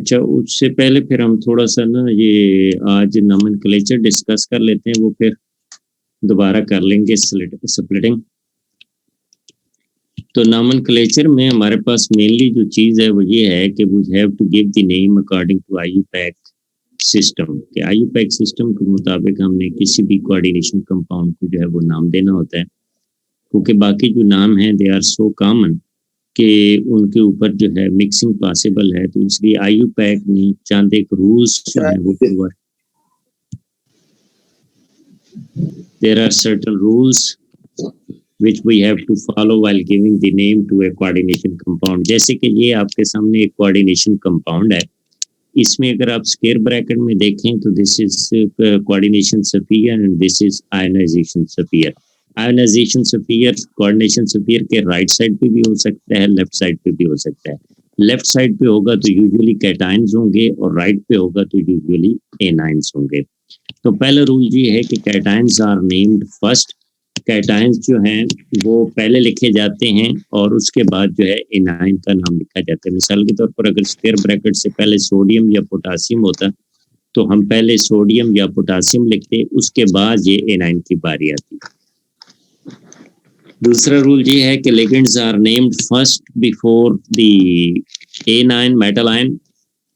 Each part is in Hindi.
अच्छा, उससे पहले फिर हम थोड़ा सा ना ये आज नोमेनक्लेचर डिस्कस कर लेते हैं, वो फिर दोबारा कर लेंगे स्प्लिटिंग। तो नोमेनक्लेचर में हमारे पास मेनली जो चीज़ है वो ये है कि we have to give the name according to IUPAC system. के आईयूपैक सिस्टम के मुताबिक हमने किसी भी कोऑर्डिनेशन कंपाउंड को जो है वो नाम देना होता है, क्योंकि बाकी जो नाम हैं दे आर सो कॉमन कि उनके ऊपर जो है मिक्सिंग पॉसिबल है। तो इसलिए आईयूपैक ने चंद एक रूल्स जो है वो provide, there are certain rules which we have to follow while giving the name to a coordination compound। जैसे कि ये आपके सामने एक coordination compound है, इसमें अगर आप स्क्वायर ब्रैकेट में देखें तो this is coordination sphere and this is ionisation sphere. Ionisation sphere coordination sphere के राइट साइड पे भी हो सकता है, लेफ्ट साइड पे भी हो सकता है। लेफ्ट साइड पे होगा तो यूजुअली कैटायंस होंगे और राइट पे होगा तो यूजुअली एनायंस होंगे। तो पहला रूल ये है कि cations are named first. Cations जो हैं वो पहले लिखे जाते हैं और उसके बाद जो है एनायन का नाम लिखा जाता है। मिसाल के तौर पर अगर स्क्वायर ब्रैकेट से पहले सोडियम या पोटासियम होता तो हम पहले सोडियम या पोटासियम लिखते, उसके बाद ये एनायन की बारी आती। दूसरा रूल ये है कि ligands are named first before the anion metal ion.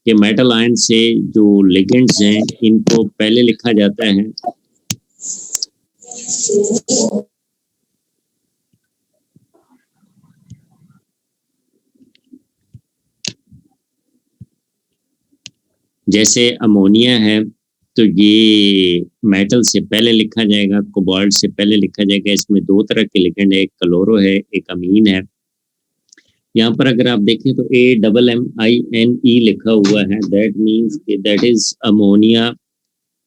के मेटल आयन से जो लिगेंड्स हैं इनको पहले लिखा जाता है। जैसे अमोनिया है तो ये मेटल से पहले लिखा जाएगा, कोबाल्ट से पहले लिखा जाएगा। इसमें दो तरह के लिगेंड है, एक क्लोरो है, एक अमीन है। यहाँ पर अगर आप देखें तो AMMINE लिखा हुआ है, that means that is ammonia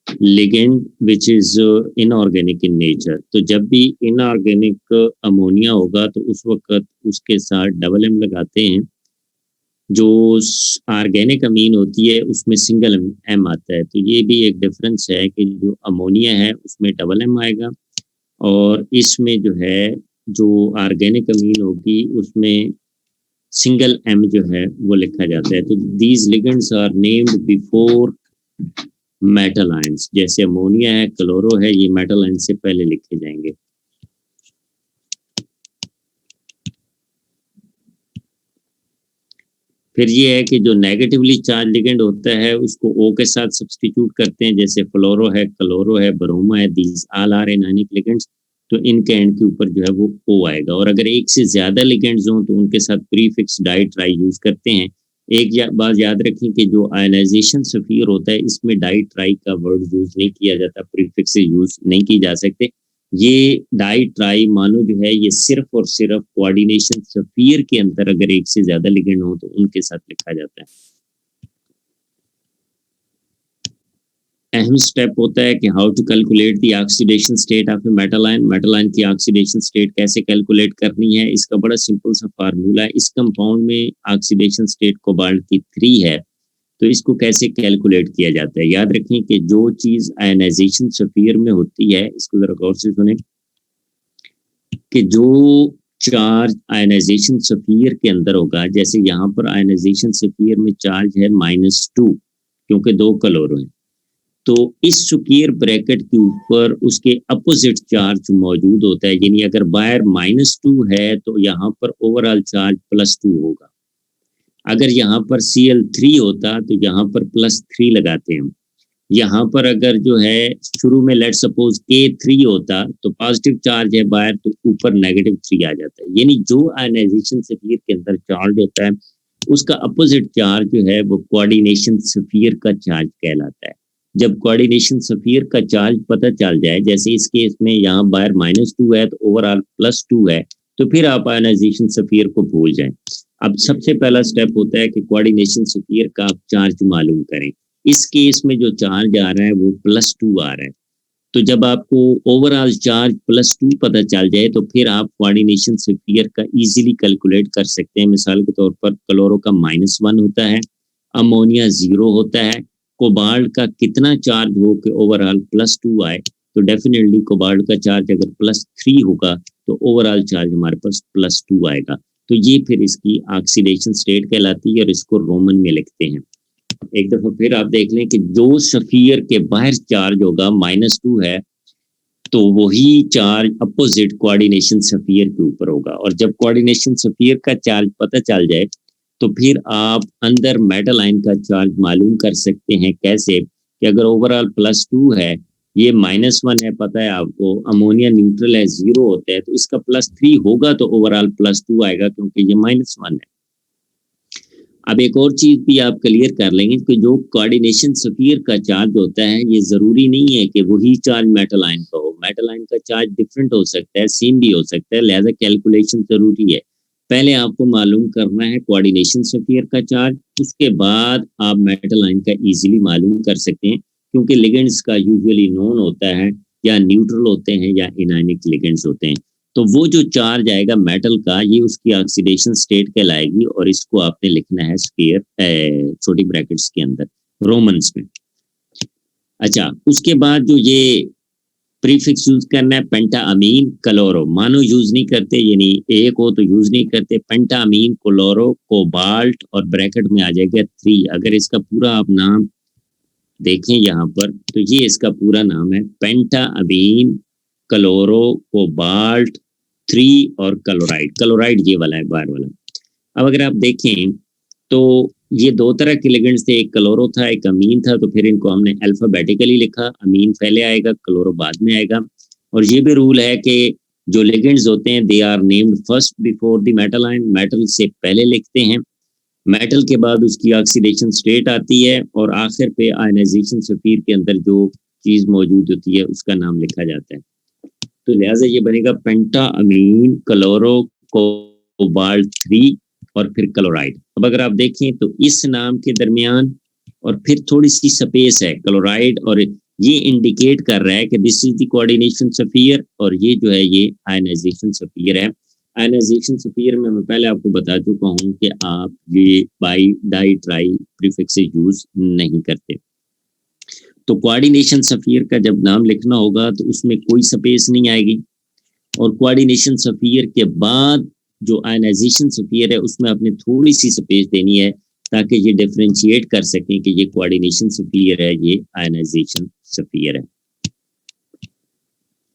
ligand which is inorganic in nature. तो जब भी इनऑर्गेनिक अमोनिया होगा तो उस वक्त उसके साथ MM लगाते हैं। जो ऑर्गेनिक अमीन होती है उसमें सिंगल M आता है। तो ये भी एक डिफरेंस है कि जो अमोनिया है उसमें MM आएगा और इसमें जो है जो ऑर्गेनिक अमीन होगी उसमें सिंगल M जो है वो लिखा जाता है। तो these ligands are named before metal ions. जैसे अमोनिया है, क्लोरो है, ये मेटल आयन से पहले लिखे जाएंगे। फिर ये है कि जो नेगेटिवली चार्ज लिगेंड होता है उसको O के साथ सब्स्टिट्यूट करते हैं। जैसे फ्लोरो है, क्लोरो है, ब्रोमा है, these all are anionic ligands. तो इनके एंड के ऊपर जो है वो O आएगा। और अगर एक से ज्यादा लिगेंड्स हों तो उनके साथ प्रीफिक्स डाई ट्राई यूज करते हैं। एक बात याद रखें कि जो आयनाइजेशन स्फीयर होता है इसमें डाई ट्राई का वर्ड यूज नहीं किया जाता, प्रीफिक्स यूज नहीं की जा सकते। ये डाई ट्राई मानो जो है ये सिर्फ और सिर्फ कोऑर्डिनेशन स्फीयर के अंदर अगर एक से ज्यादा लिगेंड हो तो उनके साथ लिखा जाता है। अहम स्टेप होता है कि how to calculate the oxidation state of a metal ion. Metal ion की ऑक्सीडेशन स्टेट कैसे कैलकुलेट करनी है, इसका बड़ा सिंपल सा फार्मूला है। इस कंपाउंड में ऑक्सीडेशन स्टेट कोबाल्ट की 3 है, तो इसको कैसे कैलकुलेट किया जाता है। याद रखें कि जो चीज आयनाइजेशन स्फीयर में होती है, इसको जरा गौर से सुने, कि जो चार्ज आयनाइजेशन स्फीयर के अंदर होगा, जैसे यहाँ पर आयनाइजेशन स्फीयर में चार्ज है -2 क्योंकि 2 क्लोरो है, तो इस स्क्वायर ब्रैकेट के ऊपर उसके अपोजिट चार्ज मौजूद होता है। यानी अगर बाहर -2 है तो यहाँ पर ओवरऑल चार्ज +2 होगा। अगर यहाँ पर Cl3 होता तो यहाँ पर +3 लगाते हैं। यहाँ पर अगर जो है शुरू में लेट सपोज K3 होता तो पॉजिटिव चार्ज है बाहर तो ऊपर -3 आ जाता है। यानी जो आयनाइजेशन स्फीयर के अंदर चार्ज होता है उसका अपोजिट चार्ज जो है वो कोऑर्डिनेशन स्फीयर का चार्ज कहलाता है। जब कोऑर्डिनेशन स्फीयर का चार्ज पता चल जाए, जैसे इस केस में यहाँ बाहर -2 है तो ओवरऑल +2 है, तो फिर आप आयनाइजेशन स्फीयर को भूल जाएं। अब सबसे पहला स्टेप होता है कि कोऑर्डिनेशन स्फीयर का आप चार्ज मालूम करें। इस केस में जो चार्ज आ रहा है वो +2 आ रहा है। तो जब आपको ओवरऑल चार्ज +2 पता चल जाए तो फिर आप कोऑर्डिनेशन स्फीयर का इजीली कैलकुलेट कर सकते हैं। मिसाल के तौर पर क्लोरो का -1 होता है, अमोनिया 0 होता है। कोबाल्ट का कितना चार्ज हो कि ओवरऑल +2 आए, तो डेफिनेटली कोबाल्ट का चार्ज अगर +3 होगा तो ओवरऑल चार्ज हमारे पास +2 आएगा। तो ये फिर इसकी ऑक्सीडेशन स्टेट कहलाती है और इसको रोमन में लिखते हैं। एक दफा फिर आप देख लें कि जो सफियर के बाहर चार्ज होगा -2 है, तो वही चार्ज अपोजिट कोऑर्डिनेशन सफियर के ऊपर होगा। और जब कोऑर्डिनेशन सफियर का चार्ज पता चल जाए तो फिर आप अंदर मेटल आयन का चार्ज मालूम कर सकते हैं। कैसे? कि अगर ओवरऑल +2 है, ये -1 है, पता है आपको, अमोनिया न्यूट्रल है, 0 होता है, तो इसका +3 होगा तो ओवरऑल +2 आएगा, क्योंकि ये -1 है। अब एक और चीज भी आप क्लियर कर लेंगे कि जो कोऑर्डिनेशन स्फीयर का चार्ज होता है, ये जरूरी नहीं है कि वही चार्ज मेटल आयन का हो। मेटल आयन का चार्ज डिफरेंट हो सकता है, सेम भी हो सकता है, लिहाजा कैलकुलेशन जरूरी है। पहले आपको मालूम करना है कोऑर्डिनेशन स्फीयर का चार्ज, उसके बाद आप मेटल आयन का इजीली मालूम कर सकते हैं, क्योंकि लिगेंड्स का यूजुअली नोन होता है, या न्यूट्रल होते हैं, या इनायनिक लिगेंड्स होते हैं। तो वो जो चार्ज आएगा मेटल का, ये उसकी ऑक्सीडेशन स्टेट कहलाएगी, और इसको आपने लिखना है स्क्वायर छोटी ब्रैकेट्स के अंदर रोमन्स में। अच्छा, उसके बाद जो ये प्रीफिक्स यूज करना है, पेंटा अमीन क्लोरो, मानो यूज नहीं करते, यानी एक हो तो यूज नहीं करते, पेंटा अमीन क्लोरो कोबाल्ट, और ब्रैकेट में आ जाएगा 3। अगर इसका पूरा आप नाम देखें यहाँ पर, तो ये इसका पूरा नाम है, पेंटा अमीन क्लोरो कोबाल्ट 3 और क्लोराइड। क्लोराइड ये वाला है, बाहर वाला। अब अगर आप देखें तो ये दो तरह के लिगेंड्स थे, एक क्लोरो था, एक अमीन था, तो फिर इनको हमने अल्फाबेटिकली लिखा, अमीन पहले आएगा, क्लोरो बाद में आएगा। और ये भी रूल है कि जो लिगेंड्स होते हैं, they are named first before the metal ion, metal से पहले लिखते हैं, मेटल के बाद उसकी ऑक्सीडेशन स्टेट आती है, और आखिर पे आयनाइजेशन सफीर के अंदर जो चीज मौजूद होती है उसका नाम लिखा जाता है। तो लिहाजा ये बनेगा पेंटा अमीन क्लोरो कोबाल्ट 3 और फिर क्लोराइड। अब अगर आप देखें तो इस नाम के दरमियान और फिर थोड़ी सी स्पेस है क्लोराइड, और ये इंडिकेट कर रहा है कि this is the coordination sphere, और ये जो है ये आयनाइजेशन सफियर है। आयनाइजेशन सफियर में मैं पहले आपको बता चुका हूँ कि आप ये by di tri prefix use नहीं करते। तो कोऑर्डिनेशन सफियर का जब नाम लिखना होगा तो उसमें कोई स्पेस नहीं आएगी, और कोऑर्डिनेशन सफियर के बाद जो आयनाइजेशन सफियर है उसमें आपने थोड़ी सी स्पेस देनी है, ताकि ये डिफरेंशिएट कर सकें कि ये कोऑर्डिनेशन सफियर है, ये आयनाइजेशन सफियर है।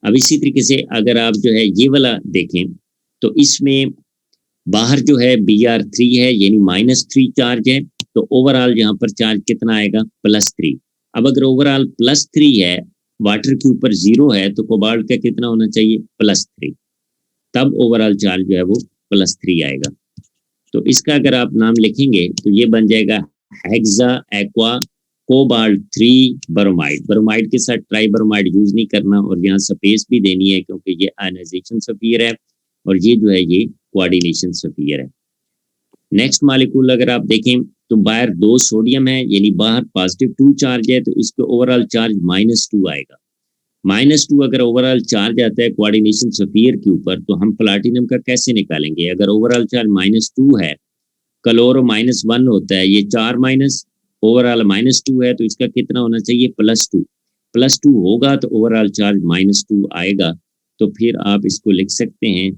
अब इसी तरीके से अगर आप जो है ये वाला देखें तो इसमें बाहर जो है Br3 है, यानी -3 चार्ज है, तो ओवरऑल यहाँ पर चार्ज कितना आएगा? +3। अब अगर ओवरऑल +3 है, वाटर के ऊपर 0 है, तो कोबाल्ट का कितना होना चाहिए? +3। तब ओवरऑल चार्ज जो है वो +3 आएगा। तो इसका अगर आप नाम लिखेंगे तो ये बन जाएगा hexa aqua cobalt 3 bromide. Bromide के साथ ट्राई ब्रोमाइड यूज नहीं करना, और यहाँ स्पेस भी देनी है, क्योंकि ये आयनाइजेशन सफियर है और ये जो है ये कोऑर्डिनेशन सफियर है। नेक्स्ट मॉलिक्यूल अगर आप देखें तो बाहर 2 सोडियम है, यानी बाहर +2 चार्ज है, तो इसके ओवरऑल चार्ज -2 आएगा। -2 अगर ओवरऑल चार्ज आता है कोऑर्डिनेशन सफियर के ऊपर, तो हम प्लाटिनम का कैसे निकालेंगे? अगर ओवरऑल चार्ज -2 है, क्लोरो -1 होता है, ये 4 माइनस, ओवरऑल -2 है, तो इसका कितना होना चाहिए? +2। +2 होगा तो ओवरऑल चार्ज -2 आएगा। तो फिर आप इसको लिख सकते हैं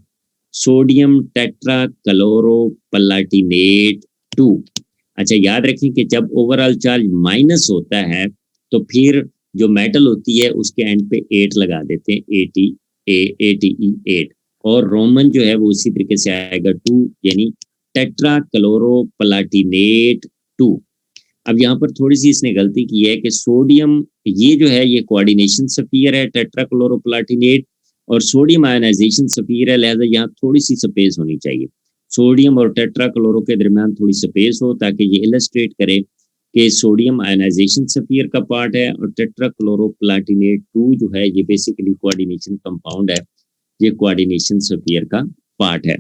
सोडियम टेट्रा क्लोरो प्लाटिनेट 2। अच्छा, याद रखें कि जब ओवरऑल चार्ज माइनस होता है तो फिर जो मेटल होती है उसके एंड पे 8 लगा देते हैं, ATE8, और रोमन जो है वो उसी तरीके से आएगा 2, यानी टेट्रा क्लोरो प्लाटिनेट 2। अब यहाँ पर थोड़ी सी इसने गलती की है कि सोडियम ये जो है ये कोऑर्डिनेशन सफियर है टेट्रा क्लोरो प्लाटिनेट, और सोडियम आयनाइजेशन सफियर है, लिहाजा यहाँ थोड़ी सी स्पेस होनी चाहिए। सोडियम और टेट्रा क्लोरो के दरमियान थोड़ी स्पेस हो, ताकि ये इलस्ट्रेट करे कि सोडियम आयनाइजेशन सफियर का पार्ट है, और टेट्रा क्लोरो प्लाटिनेट 2 जो है ये बेसिकली कोऑर्डिनेशन कंपाउंड है, ये कोऑर्डिनेशन सफियर का पार्ट है।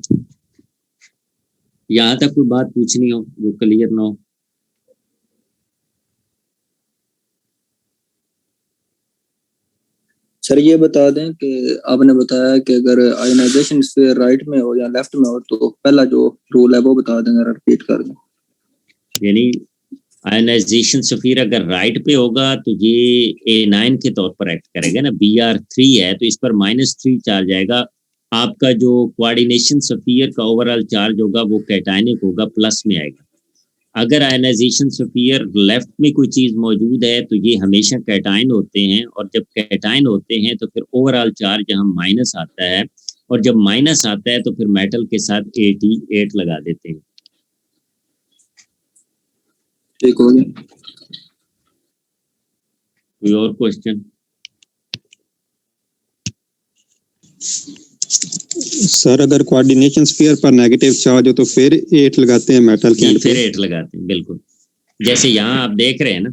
यहाँ तक कोई बात पूछनी हो जो क्लियर ना हो? सर ये बता दें कि आपने बताया कि अगर आयनाइजेशन स्फीयर राइट में हो या लेफ्ट में हो, तो पहला जो रूल है वो बता दें, जरा रिपीट कर दें। यानी आयनाइजेशन सफियर अगर राइट पे होगा तो ये A9 के तौर पर एक्ट करेगा ना, Br3 है तो इस पर -3 चार्ज आएगा। आपका जो कोऑर्डिनेशन सफियर का ओवरऑल चार्ज होगा वो कैटायनिक होगा, प्लस में आएगा। अगर आयनाइजेशन स्फीयर लेफ्ट में कोई चीज मौजूद है तो ये हमेशा कैटायन होते हैं, और जब कैटायन होते हैं तो फिर ओवरऑल चार्ज यहाँ माइनस आता है, और जब माइनस आता है तो फिर मेटल के साथ 88 लगा देते हैं। ठीक हो गया। कोई और क्वेश्चन? सर अगर कोऑर्डिनेशन स्फीयर पर नेगेटिव चार्ज हो तो फिर 8 लगाते हैं मेटल के एंड फिर पे। 8 लगाते हैं, बिल्कुल। जैसे यहाँ आप देख रहे हैं ना,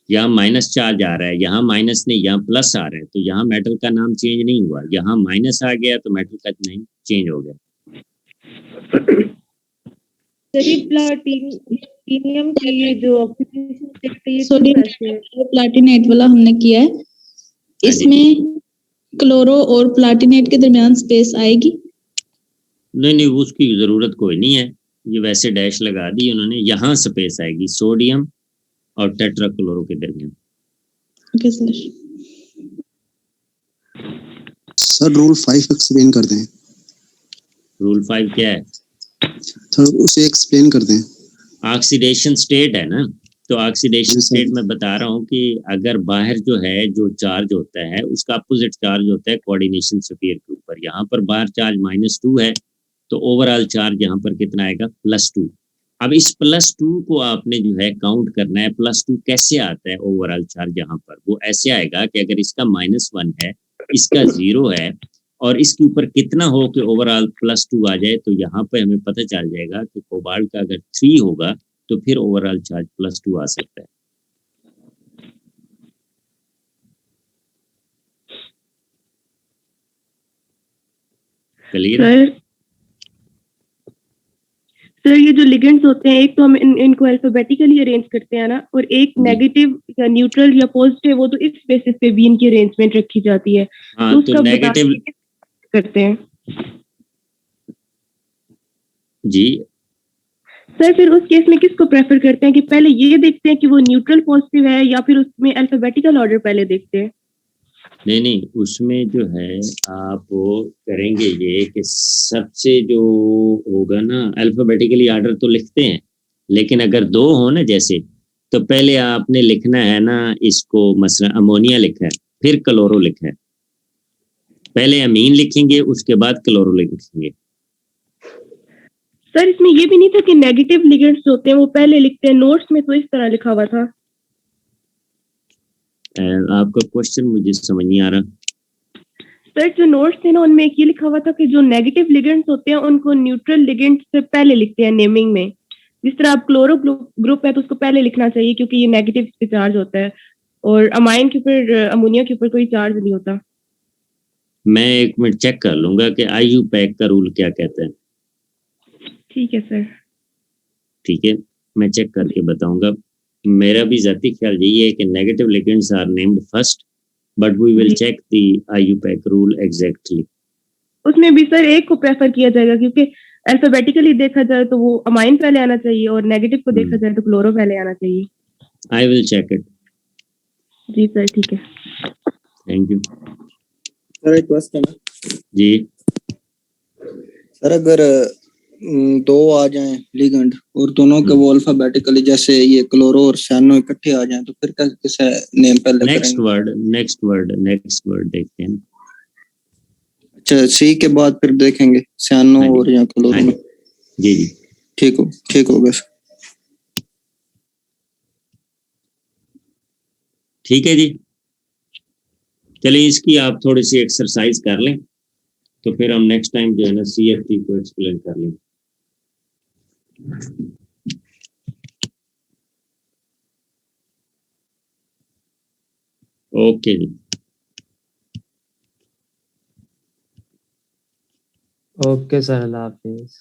यहाँ माइनस चार्ज आ रहा है, यहाँ माइनस नहीं, यहाँ प्लस आ रहा है, तो यहाँ मेटल का नाम चेंज नहीं हुआ। यहाँ माइनस आ गया तो मेटल का नेम चेंज हो गया। प्लाटिनियम की जो ऑक्सीडेशन स्टेट है, ये सोडियम प्लाटिनेट वाला हमने किया है, इसमें क्लोरो और प्लाटिनेट के दरमियान स्पेस आएगी? नहीं, उसकी जरूरत कोई नहीं है, ये वैसे डैश लगा दी उन्होंने। यहाँ स्पेस आएगी सोडियम और टेट्राक्लोरो के दरमियान। Okay sir. Sir rule 5 explain कर दें। रूल 5 क्या है? सर उसे एक्सप्लेन कर दें। ऑक्सीडेशन स्टेट है ना, तो ऑक्सीडेशन Yes, sir. स्टेट में बता रहा हूँ कि अगर बाहर जो है, जो चार्ज होता है उसका अपोजिट चार्ज होता है कोऑर्डिनेशन स्फीयर के ऊपर। यहाँ पर बाहर चार्ज -2 है, तो ओवरऑल चार्ज यहाँ पर कितना आएगा? +2। अब इस +2 को आपने जो है काउंट करना है। +2 कैसे आता है ओवरऑल चार्ज यहाँ पर? वो ऐसे आएगा कि अगर इसका -1 है, इसका 0 है, और इसके ऊपर कितना हो कि ओवरऑल +2 आ जाए, तो यहाँ पे हमें पता चल जाएगा कि कोबाल्ट का अगर 3 होगा तो फिर ओवरऑल चार्ज +2 आ सकता है। क्लियर? सर ये जो लिगेंड्स होते हैं, एक तो हम इनको अल्फाबेटिकली अरेंज करते हैं ना, और एक नेगेटिव या न्यूट्रल या पॉजिटिव, वो तो इस बेसिस पे भी इनकी अरेंजमेंट रखी जाती है। हाँ, तो नेगेटिव करते हैं जी। सर फिर उस केस में किसको प्रेफर करते हैं कि पहले ये देखते हैं कि वो न्यूट्रल पॉजिटिव है, या फिर उसमें अल्फाबेटिकल ऑर्डर पहले देखते हैं? नहीं, उसमें जो है आप करेंगे ये कि सबसे जो होगा ना, अल्फाबेटिकली ऑर्डर तो लिखते हैं, लेकिन अगर 2 हो ना जैसे, तो पहले आपने लिखना है ना इसको, मसला अमोनिया लिखा है, फिर क्लोरो लिखा है। पहले अमीन लिखेंगे, उसके बाद क्लोरो लिखेंगे। सर इसमें ये भी नहीं था कि नेगेटिव लिगेंड्स होते हैं वो पहले लिखते हैं? नोट्स में तो इस तरह लिखा हुआ था। आपका क्वेश्चन मुझे समझ नहीं आ रहा। सर जो नोट्स थे ना, उनमें एक ये लिखा हुआ था कि जो नेगेटिव लिगेंड्स होते हैं उनको न्यूट्रल लिगेंड्स से पहले लिखते हैं नेमिंग में। जिस तरह आप क्लोरो ग्रुप है तो उसको पहले लिखना चाहिए क्योंकि ये नेगेटिव पे चार्ज होता है, और अमाइन के ऊपर, अमोनिया के ऊपर कोई चार्ज नहीं होता। मैं 1 मिनट चेक कर लूंगा कि IUPAC का रूल क्या कहता है। ठीक है सर। ठीक है, मैं चेक करके बताऊंगा। मेरा भी जाती ख्याल यही है कि negative ligands are named first, but we will check the IUPAC rule exactly. उसमें भी सर एक को प्रेफर किया जाएगा क्योंकि अल्फाबेटिकली देखा जाए तो वो अमाइन पहले आना चाहिए, और नेगेटिव को देखा जाए तो क्लोरो पहले आना चाहिए। I will check it. जी सर, ठीक है। थैंक यू सर एक क्वेश्चन है जी। सर, अगर 2 आ जाएं लिगेंड और दोनों के वो अल्फाबेटिकली, जैसे ये क्लोरो और सानो इकट्ठे आ जाएं, तो फिर किसे नेम पहले नेक्स्ट करेंगे? वर्ड देखते हैं। अच्छा, सी के बाद फिर देखेंगे सानो हाँ जी, और या क्लोरो हाँ में। जी जी। ठीक हो बस। ठीक है जी, चलिए इसकी आप थोड़ी सी एक्सरसाइज कर लें, तो फिर हम नेक्स्ट टाइम जो है ना CFT को एक्सप्लेन कर लेंगे। ओके जी। ओके सर, अल्लाह हाफिज।